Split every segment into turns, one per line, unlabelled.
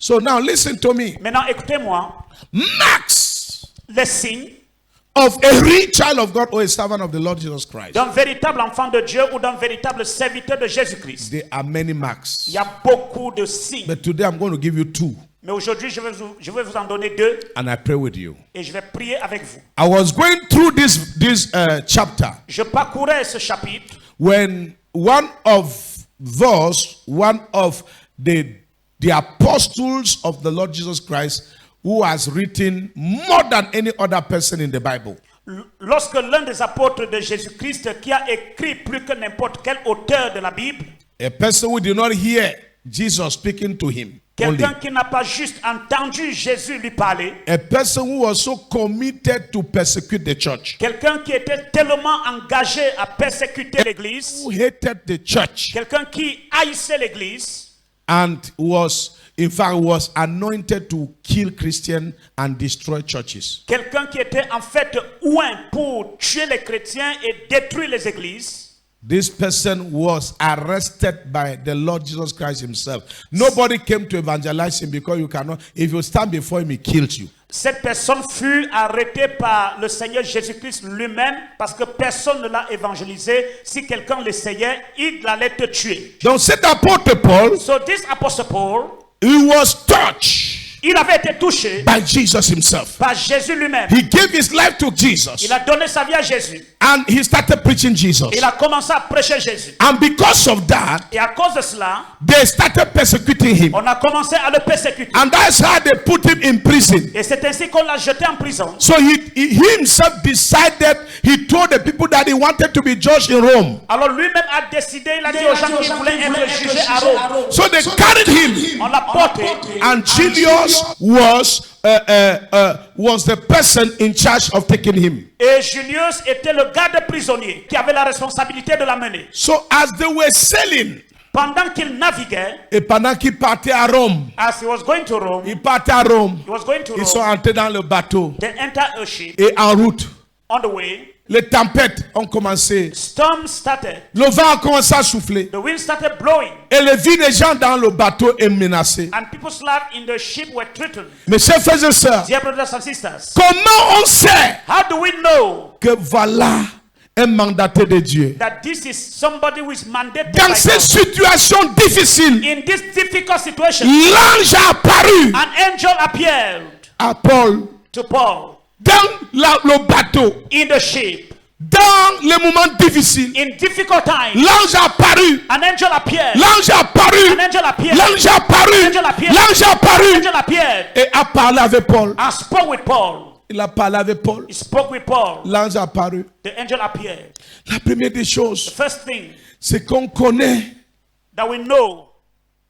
So now listen to me.
Maintenant, écoutez-moi.
Marks
Les signes
of a real child of God or a servant of the Lord Jesus Christ.
d'un véritable enfant de Dieu ou d'un véritable serviteur de Jésus-Christ.
There are many marks.
Il y a beaucoup de signes.
But today I'm going to give you 2.
Mais aujourd'hui, je vais vous en donner 2
and I pray with you.
et je vais prier avec vous.
I was going through this chapter
Je parcourais ce chapitre
when one of the apostles of the Lord Jesus Christ, who has written more than any other person in the Bible,
lorsque l'un des apôtres de Jésus-Christ qui a écrit plus que n'importe quel auteur de la Bible,
a person who did not hear Jesus speaking to him,
quelqu'un
only,
qui n'a pas juste entendu Jésus lui parler,
a person who was so committed to persecute the church,
quelqu'un qui était tellement engagé à persécuter l'église,
who hated the church,
quelqu'un qui haïssait l'église,
and was anointed to kill Christians and destroy churches.
quelqu'un qui était en fait oint pour tuer les chrétiens et détruire les églises.
This person was arrested by the Lord Jesus Christ himself. Nobody came to evangelize him because you cannot. If you stand before him, he kills you.
Cette personne fut arrêtée par le Seigneur Jésus-Christ lui-même parce que personne ne l'a évangélisé. Si quelqu'un l'essayait, il allait te tuer.
Donc cet apôtre Paul,
So this Apostle Paul,
he was touched
il avait été touché
by Jesus himself.
par Jésus lui-même.
He gave his life to Jesus
Il a donné sa vie à Jésus.
and he started preaching Jesus.
Il a commencé à prêcher Jésus.
And because of that,
Et à cause de cela,
they started persecuting him.
on a commencé à le persécuter.
And that's how they put him in prison.
Et c'est ainsi qu'on l'a jeté en prison.
So he himself decided, he told the people that he wanted to be judged in Rome.
Alors lui-même a décidé, il a dit aux gens qu'il voulait être jugé à Rome.
So they carried him.
On l'a porté.
And Julius was the person in charge of taking him.
Et Julius était le garde prisonnier qui avait la responsabilité de l'amener.
So as they were sailing,
Pendant qu'il naviguait,
et pendant qu'il partait à Rome,
as he was going to Rome,
il partait à Rome,
he was going to
ils sont
Rome,
entrés dans le bateau
they entered a ship.
et en route,
On the way,
les tempêtes ont commencé.
storm started.
Le vent a commencé à souffler
The wind started blowing,
et la vie des gens dans le bateau est menacée.
and people's lives in the ship were threatened.
Mes chers frères et sœurs,
Dear brothers and sisters,
comment on sait
how do we know
que voilà un mandaté de Dieu?
that this is somebody who is mandated
Dans
by
ces
God?
situations difficiles,
In this difficult situation,
l'ange a apparu
an angel appeared
à Paul
to Paul
dans le bateau.
in the ship.
Dans les moments difficiles,
In difficult times,
l'ange a apparu.
an angel appeared.
L'ange a apparu.
An angel appeared.
L'ange a apparu.
Angel appeared.
L'ange a
An
apparu
angel appeared
et a parlé avec Paul.
and spoke with Paul.
Il a parlé avec Paul.
He spoke with Paul.
L'ange a apparu.
The angel appeared.
La première des choses,
First thing
c'est qu'on connaît.
that we know,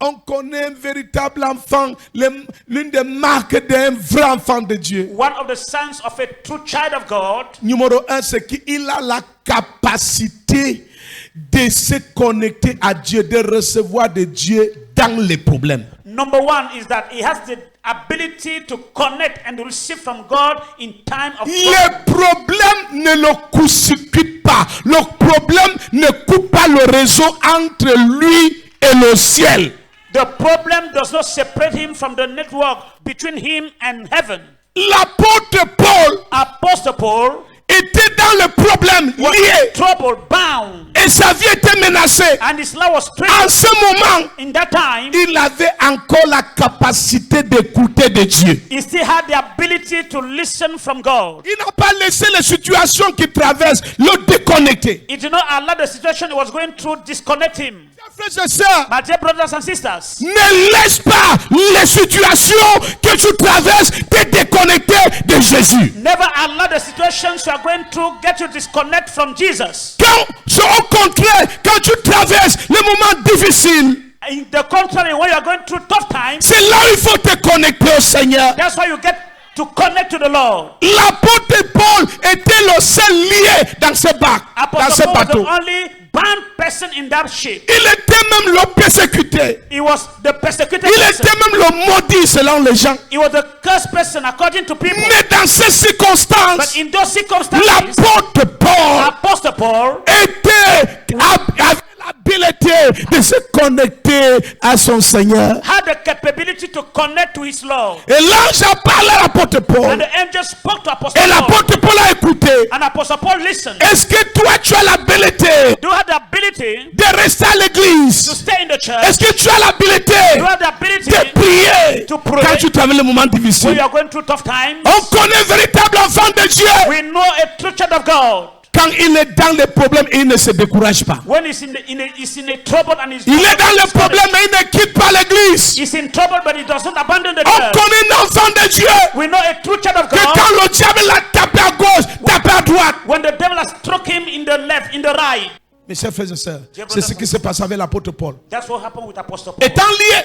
On connaît un véritable enfant, l'une des marques d'un vrai enfant de Dieu.
one of the signs of a true child of God,
Numéro 1, c'est qu'il a la capacité de se connecter à Dieu, de recevoir de Dieu dans les problèmes.
number one, is that he has the ability to connect and to receive from God in time of trouble.
Le problème ne le court-circuite pas. Le problème ne coupe pas le réseau entre lui et le ciel.
The problem does not separate him from the network between him and heaven.
L'apôtre Paul
Apostle Paul
était dans le problème
was
lié
in trouble, bound,
et sa vie était menacée.
and his life was
En
threatened.
ce moment,
In that time,
il avait encore la capacité d'écouter de Dieu.
he still had the ability to listen from God.
Il n'a pas laissé les situations qu'il traverse le déconnecter.
He did not allow the situation he was going through disconnect him.
Frères et sœurs,
My dear brothers and sisters,
ne laisse pas les situations que tu traverses te déconnecter de Jésus.
never allow the situations you are going through get you disconnect from Jesus.
Au contraire, quand tu traverses les moments difficiles,
In the contrary, when you are going through tough times,
c'est là où il faut te connecter au Seigneur.
that's why you get to connect to the Lord.
L'apôtre Paul était le seul lié dans ce
Apostle Paul was the
bateau.
only bound person in that ship.
Il était même le persécuté.
He was the persecuted
Il
person.
était même le maudit selon les gens.
He was the cursed person according to people.
Mais dans ces circonstances,
But in those circumstances,
l'apôtre Paul
Apostle Paul
avait la capacité de se connecter à son Seigneur.
had the capability to connect to his Lord.
Et l'ange a parlé à l'apôtre Paul.
And the angel spoke to Apostle
Et
Paul.
l'apôtre Paul a écouté.
And Apostle Paul listened.
Est-ce que toi, tu as l'habilité
Do you have the ability
de rester à
to
l'église?
stay in the church?
Est-ce que tu as l'habilité
Do you have the ability
de prier
to pray
quand tu traverses les moments
when
difficiles?
you are going through tough times?
On connaît un véritable enfant de Dieu
We know a true child of God.
quand il est dans les problèmes et il ne se décourage pas.
When he's in a trouble and
Il est dans les problèmes et il ne quitte pas l'église.
he's in trouble, but he doesn't abandon the
On
church.
connaît un enfant de Dieu
We know a true child of
que
God.
quand le diable l'a tapé à gauche, tapé à droite.
When the devil has struck him in the left, in the right.
Mes chers frères et sœurs, c'est ce qui s'est passé avec l'apôtre Paul.
That's what happened with Apostle Paul.
Étant lié,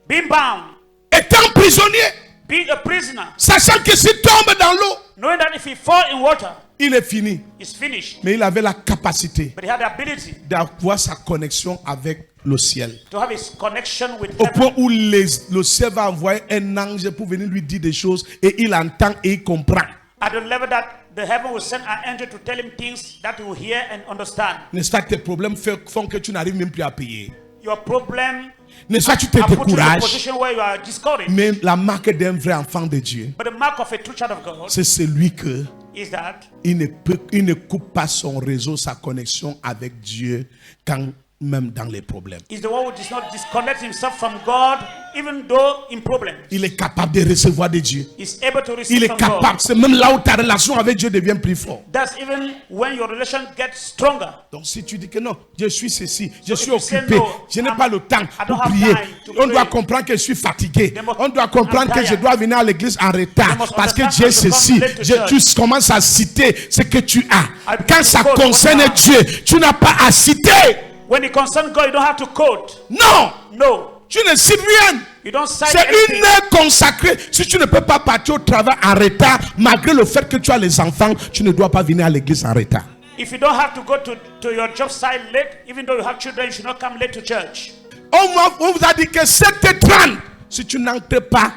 Being bound,
étant prisonnier,
being a prisoner,
sachant que s'il tombe dans l'eau,
knowing that if he fall in water,
il est fini.
it's finished.
Mais il avait la capacité
But he had the ability
d'avoir sa connexion avec le ciel.
to have his connection with
Au
heaven.
point où le ciel va envoyer un ange pour venir lui dire des choses et il entend et il comprend.
At the level that the heaven will send an angel to tell him things that he will hear and understand.
N'est-ce pas que tes problèmes font que tu n'arrives même plus à payer?
Your problem
N'est-ce pas que tu te
are put you in a
décourages?
position where you are discouraged.
Mais la marque d'un vrai enfant de Dieu,
But the mark of a true child of God
c'est celui que
is that
il ne coupe pas son réseau, sa connexion avec Dieu, quand même dans les problèmes.
is the one who does not disconnect himself from God, even though in problems.
Il est capable de recevoir de Dieu.
He's able to
Il
receive
est
from
capable.
God.
C'est même là où ta relation avec Dieu devient plus forte.
That's even when your relation gets stronger.
Donc si tu dis que non, je suis ceci, je
So
suis
if you say
occupé,
no,
je n'ai
I'm-
pas le temps
I
pour
don't have
prier.
time to
On doit
pray.
comprendre que je suis fatigué.
They must-
On doit comprendre
I'm
que je
tired.
dois venir à l'église en retard.
They must
Parce que
understand
Dieu
how to
ceci.
come late to church.
Tu commences à citer ce que tu as.
I begin
Quand
to
ça
quote
concerne
what I have.
Dieu, tu n'as pas à citer.
When it concerns God, you don't have to quote.
Non,
No.
tu ne cites rien.
You don't cite
C'est une
anything.
heure consacrée. Si tu ne peux pas partir au travail en retard, malgré le fait que tu as les enfants, tu ne dois pas venir à l'église en retard.
If you don't have to go to your job site late, even though you have children, you should not come late to church.
On vous a dit que 7h30, si tu n'entres pas,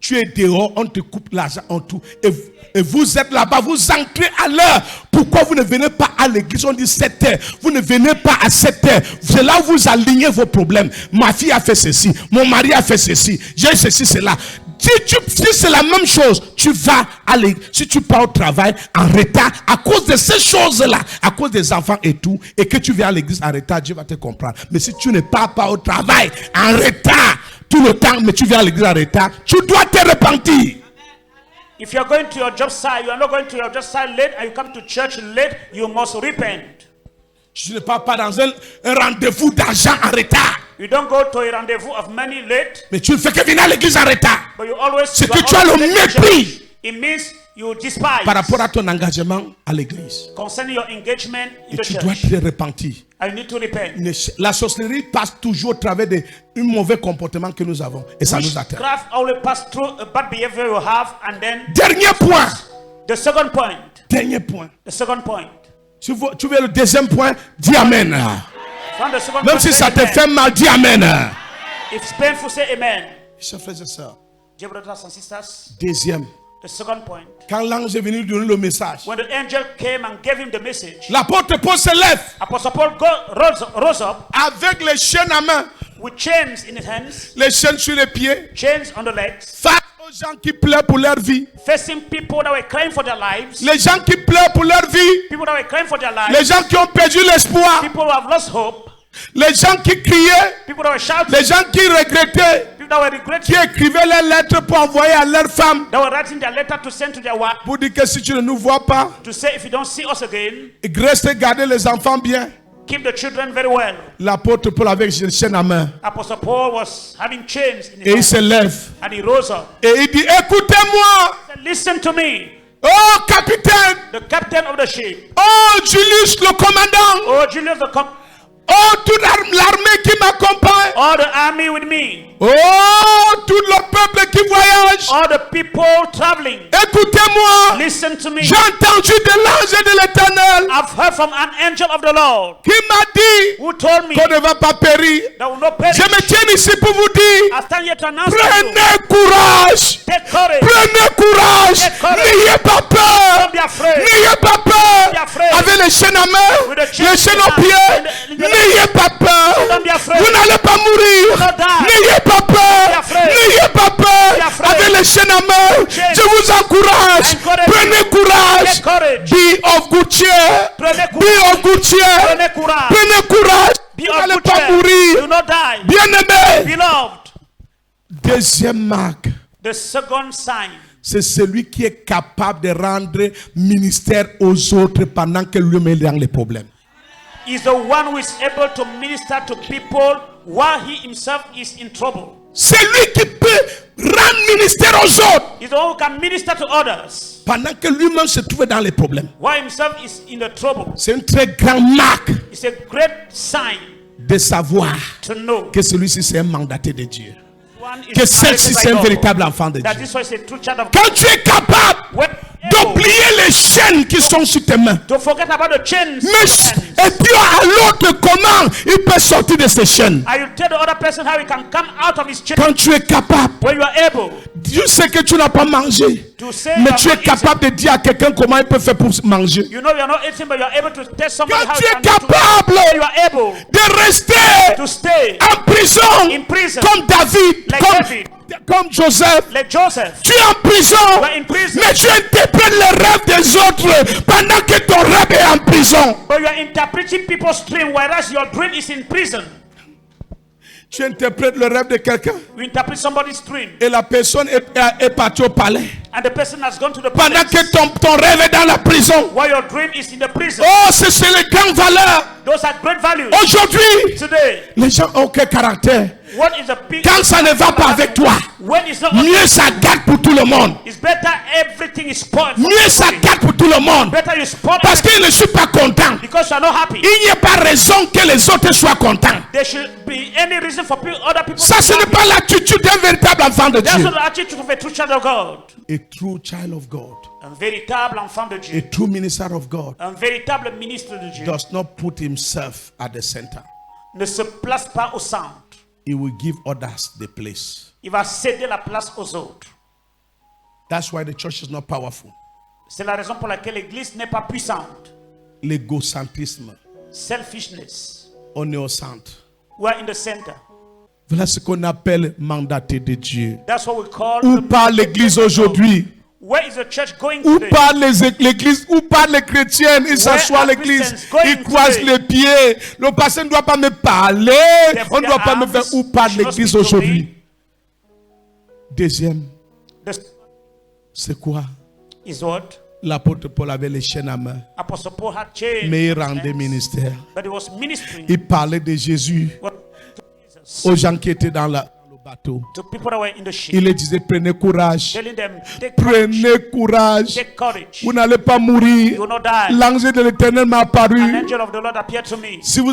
tu es dehors, on te coupe l'argent en tout. Et vous êtes là-bas, vous entrez à l'heure. Pourquoi vous ne venez pas à l'église? On dit 7h. Vous ne venez pas à 7h. C'est là où vous alignez vos problèmes. Ma fille a fait ceci, mon mari a fait ceci, j'ai ceci, cela. Si c'est la même chose, tu vas aller, si tu pars au travail en retard, à cause de ces choses-là, à cause des enfants et tout, et que tu viens à l'église en retard, Dieu va te comprendre. Mais si tu ne pars pas au travail en retard tout le temps, mais tu viens à l'église en retard, tu dois te repentir.
If you're going to your job site, you are not going to your job site late and you come to church late, you must repent.
Tu ne pars pas dans un rendez-vous d'argent en retard,
You don't go to a rendezvous of money late,
mais tu ne fais que venir à l'église en retard.
but you always.
C'est
you
que
are
tu as
always
le
late to
mépris.
church. It means you despise
Par rapport à ton engagement à l'église.
concerning your engagement in
Et
the
tu dois
church.
te repentir.
And you need to repent.
La sorcellerie passe toujours au travers d'un mauvais comportement que nous avons. Et ça nous atteint.
Witchcraft always pass through a bad behavior you have, and then
Dernier point.
the second point.
Dernier point.
The second point.
Tu veux le deuxième point? Dis Amen.
From the second
Même
point,
si
say
ça te
amen.
fait mal, dis Amen.
If it's painful, say amen.
Chers frères et sœurs.
Dear brothers and sisters,
Deuxième.
the second point.
Quand l'ange est venu lui donner le message,
When the angel came and gave him the message,
l'apôtre Paul se lève
Apostle Paul rose up
avec les chaînes à main,
with chains in his hands,
les chaînes sur les pieds,
chains on the legs,
face aux gens qui pleurent pour leur vie,
facing people that were crying for their lives,
les gens qui pleurent pour leur vie,
people that were crying for their lives,
les gens qui ont perdu l'espoir,
people who have lost hope,
les gens qui criaient,
people that were shouting,
les gens qui regrettaient,
people that were
qui
regretting,
écrivaient leurs lettres pour envoyer à leurs femmes,
that were writing their letter to send to their wife,
pour dire que si tu ne nous vois pas,
to say if you don't see us again,
reste garder les enfants bien.
keep the children very well.
L'apôtre Paul avec les chaînes à main,
Apostle Paul was having chains in
et il
his
se
hands,
lève,
and he rose up.
et il dit, écoutez-moi,
He said, listen to me,
oh capitaine,
the captain of the ship.
oh Julius le commandant,
Oh, Julius,
oh toute l'armée qui m'accompagne,
all the army with me,
oh tout le peuple qui voyage,
all the people traveling,
Écoutez-moi.
listen to me.
J'ai entendu de l'ange de l'Éternel
I've heard from an angel of the Lord
qui m'a dit
who told me
qu'on ne va pas périr.
that will not perish.
Je me tiens ici pour vous dire,
I stand here to announce to you,
prenez courage.
take courage.
Prenez courage. N'ayez pas peur.
Don't be afraid.
N'ayez pas
Be
peur.
afraid.
Avec les chaînes à main,
With the chains
les chaînes
in
aux
the
pieds.
hand and the-
N'ayez pas peur.
Don't be afraid.
Vous n'allez pas mourir.
not die.
N'ayez pas peur.
Be afraid.
N'ayez pas peur.
Be afraid.
Avec les chaînes à main,
Chains.
je vous encourage.
Encourage.
Prenez courage.
Take courage.
Be of good cheer.
Prenez
Be
courage.
of good cheer.
Prenez courage.
Prenez courage.
Be
Vous
of
n'allez
good
pas
cheer. Do
mourir.
not die.
Bien-aimé.
Beloved,
Deuxième marque.
the second sign
C'est celui qui est capable de rendre ministère aux autres pendant que lui-même est dans les problèmes.
is the one who is able to minister to people while he himself is in trouble.
C'est lui qui peut rendre ministère aux autres
He's the one who can minister to others
pendant que lui-même se trouve dans les problèmes.
while himself is in the trouble.
C'est une très grande marque
It's a great sign
de savoir
to know
que celui-ci c'est un mandaté de Dieu.
one is
Que celle-ci
mandated
c'est
by
un
God.
véritable enfant de
That
Dieu.
this one is a true child of God.
Quand tu es capable
When able
d'oublier les chaînes qui sont sur tes mains,
to forget about the chains
mais et puis à l'autre comment il peut sortir de ces chaînes.
and you tell the other person how he can come out of his chains.
Quand tu es capable,
When you are able
Dieu sait que tu n'as pas mangé,
to say
mais
you
tu
are
es
not eating.
capable de dire à quelqu'un comment il peut faire pour manger.
You know you are not eating, but you are able to tell somebody
Quand
how
tu
you
es
can do it.
capable
You are able
de rester
to stay
en prison
in prison
comme David,
like
comme,
David,
comme Joseph.
like Joseph.
Tu es en prison,
You are in prison,
mais tu interprètes les rêves des autres pendant que ton rêve est en prison.
but you are interpreting people's dream, whereas your dream is in prison.
Tu interprètes le rêve de quelqu'un
You interpret somebody's dream,
et la personne est partie au palais.
and the person has gone to the
Pendant
palace
que ton rêve est dans la prison.
while your dream is in the prison.
Oh, c'est les grandes valeurs.
Those are great values.
Aujourd'hui,
Today,
les gens ont quel caractère?
what is the big
Quand ça ne va pas avec toi,
when it's not
mieux ça garde pour tout le monde.
it's better everything is spoiled for
Mieux ça
everybody.
garde pour tout le monde.
Better you spoil
Parce
everything
qu'ils ne sont pas contents.
because you are not happy.
Il n'y a pas raison que les autres soient contents.
There should be any reason for other people
Ça,
to
ce
be
n'est
happy.
pas l'attitude d'un véritable enfant de
That's
Dieu.
not the attitude of a true child of God.
A true child of God,
Un véritable enfant de Dieu.
a true minister of God,
Un véritable ministre de Dieu
does not put himself at the center.
ne se place pas au centre.
He will give others the place.
Il va céder la place aux autres.
That's why the church is not powerful.
C'est la raison pour laquelle l'église n'est pas puissante.
L'égocentrisme,
Selfishness.
on est au centre.
We are in the center.
Voilà ce qu'on appelle mandaté de Dieu.
That's what we call
Où
the
part l'église aujourd'hui?
Where is the church going
Où
today?
part l'église? Où part les chrétiennes? Ils s'assoient à
are
l'église,
Christians going
ils croisent
today?
les pieds. Le pasteur ne doit pas me parler. On ne doit pas me faire. Où part l'église aujourd'hui? Deuxième,
The
c'est quoi?
is what?
L'apôtre Paul avait les chaînes à main,
Apostle Paul had changed.
mais il rendait ministère.
But he was ministering
Il parlait de Jésus
to Jesus,
aux gens qui étaient dans le bateau.
to people that were in the ship,
Il leur disait, prenez courage.
telling them, take courage,
Prenez courage.
take courage.
Vous n'allez pas mourir.
You will not die.
L'ange de l'Éternel m'a
An
apparu.
angel of the Lord appeared to me.
Si vos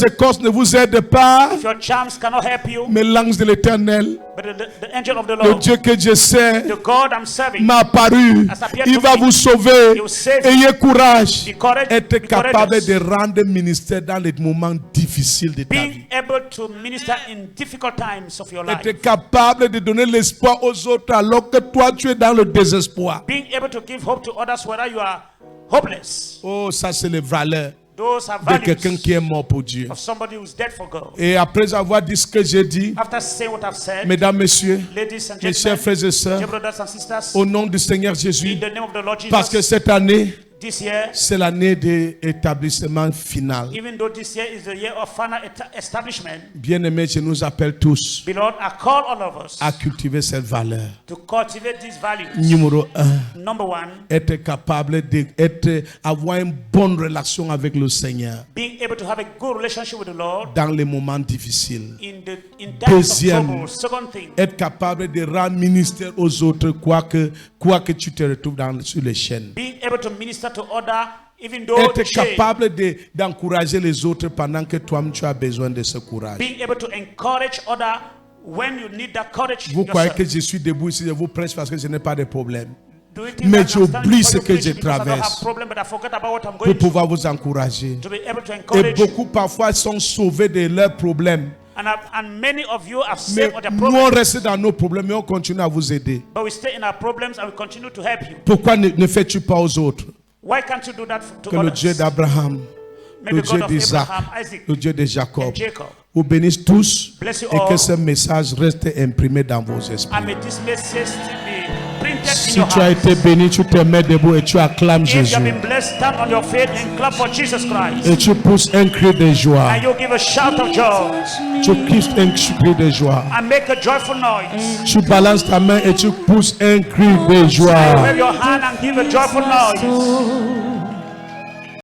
écorces ne vous aident pas,
If your charms cannot help you,
mais l'ange de l'Éternel,
but the angel of the
le
Lord,
Dieu que je sais,
the God I'm serving,
m'a apparu. Il va vous sauver.
He will save you.
Ayez courage.
Be courage-
Être
be
capable
courageous.
de rendre ministère dans les moments difficiles de ta vie.
being able to minister in difficult times of your life,
Être capable de donner l'espoir aux autres alors que toi tu es dans le désespoir.
being able to give hope to others whether you are hopeless.
Oh, ça c'est les valeurs
Those are
de quelqu'un
values
qui est mort pour Dieu.
of somebody who's dead for God.
Et après avoir dit ce que j'ai dit,
After saying what I've said,
mesdames, messieurs,
ladies and
mes chers
gentlemen,
frères et sœurs,
dear brothers and sisters,
au nom du Seigneur
in
Jésus,
the name of the Lord
parce que
Jesus,
cette année,
this year,
c'est l'année d'établissement final.
even though this year is the year of final establishment,
Bien-aimés, je nous appelle tous
beloved, I call all of us
à cultiver cette valeur.
to cultivate these values.
Numéro 1,
Number one,
être capable d'avoir une bonne relation avec le Seigneur
being able to have a good relationship with the Lord
dans les moments difficiles.
in times of
Deuxième,
trouble. Second thing,
être capable de rendre ministère aux autres, quoi que tu te retrouves sur les chaînes.
being able to minister to others, even though
Être
the shame,
capable d'encourager les autres pendant que toi-même tu as besoin de ce courage.
being able to encourage others When you need that courage
Vous croyez
yourself,
que je suis debout ici, je vous prêche parce que je n'ai pas de problème.
do you think
Mais
that I'm standing
j'oublie
before
ce
you
que
preach
je
because I don't have
traverse.
problem, but I forget about what I'm
Pour
going through,
pouvoir vous encourager.
to be able to
Et
encourage you.
beaucoup parfois sont sauvés de leurs problèmes.
And many of you have
Mais
saved on their
nous on
problems,
reste dans nos problèmes et on continue à vous aider.
but we stay in our problems and we continue to help you.
Pourquoi ne fais-tu pas aux autres?
Why can't you do that to
Que le
others?
Dieu d'Abraham,
May
le
the
Dieu
God of
d'Isaac,
Abraham, Isaac,
le Dieu de Jacob
and Jacob,
vous bénisse tous
bless you
et que
all.
ce message reste imprimé dans vos
and
esprits.
may this message be printed in
Si
your
tu as
heart.
été béni, tu te mets debout et tu acclames
If you
Jésus.
have been blessed, stand on your feet and clap for Jesus Christ.
Et tu pousses un cri de joie.
And you give a shout of joy
Tu pousses un cri de joie.
and make a joyful noise.
Tu balances ta main et tu pousses un cri de joie.
Wave your hand and give a joyful noise.